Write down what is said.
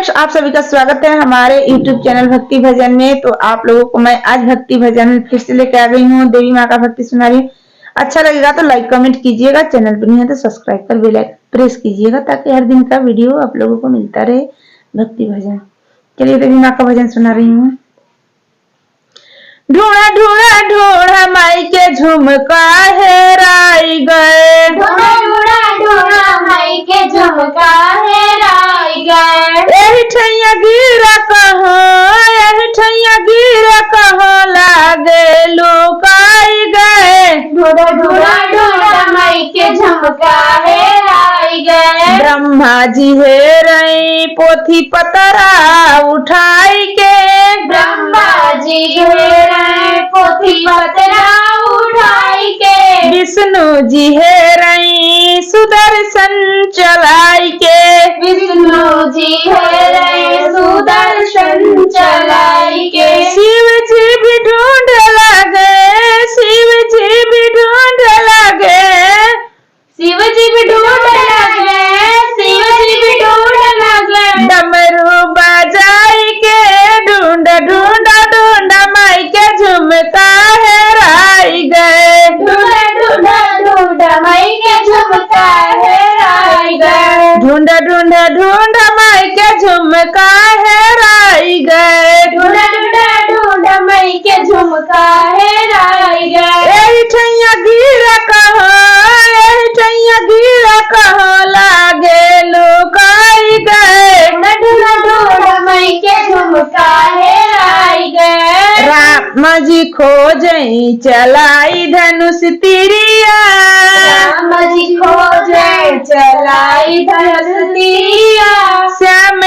Friends, आप सभी का स्वागत है हमारे YouTube चैनल भक्ति भजन में। तो आप लोगों को मैं आज भक्ति भजन फिर से लेकर आ गई हूँ। देवी माँ का भक्ति सुना रही हूँ। अच्छा लगेगा तो लाइक कमेंट कीजिएगा, चैनल पर नहीं है तो सब्सक्राइब कर बेल आइकन प्रेस कीजिएगा ताकि हर दिन का वीडियो आप लोगों को मिलता रहे। भक्ति भजन, चलिए देवी माँ का भजन सुना रही हूँ। ढूंढा ढूंढा ढूंढा माई के झुमका हेराई गए, ढूंढा ढूंढा ढूंढा माई के झुमका हेराई गए। यही ठैया गिरा कहाँ, यही ठैया गिरा कहाँ, लागे लुकाई गए। ढूंढा ढूंढा ढूंढा माई के झुमका हेराई गए। ब्रह्मा जी हेरई पोथी पतरा उठाई के, ब्रह्मा जी हेरई पोथी पतरा उठाई के। विष्णु जी हेरई सुदर्शन चलाई के, विष्णु जी हेरई सुदर्शन चलाई के। शिव जी भी ढूंढ लगे, शिव जी भी ढूंढ लगे, शिव जी भी ढूंढ लगे, शिव जी भी ढूंढ लगे। डमरू बजाई के ढूंढा ढूंढा ढूंढा माई के झुमका हेराई गए। ढूंढा ढूंढा ढूंढा माई के झुमका हेराई गए। ढूंढा ढूंढा ढूंढा माई के झुमका हेराई गए। ढूंढा ढूंढा ढूंढा माई के झुमका हेराई गए। यही ठैया गिरा कहाँ, यही ठैया गिरा कहाँ, लागे लुकाई गए। ढूंढा ढूंढा माई के झुमका हेराई गए। राम जी खोजई चलाई धनुष तिरिया, राम जी खोजे चलाई धनुष तिरिया। श्याम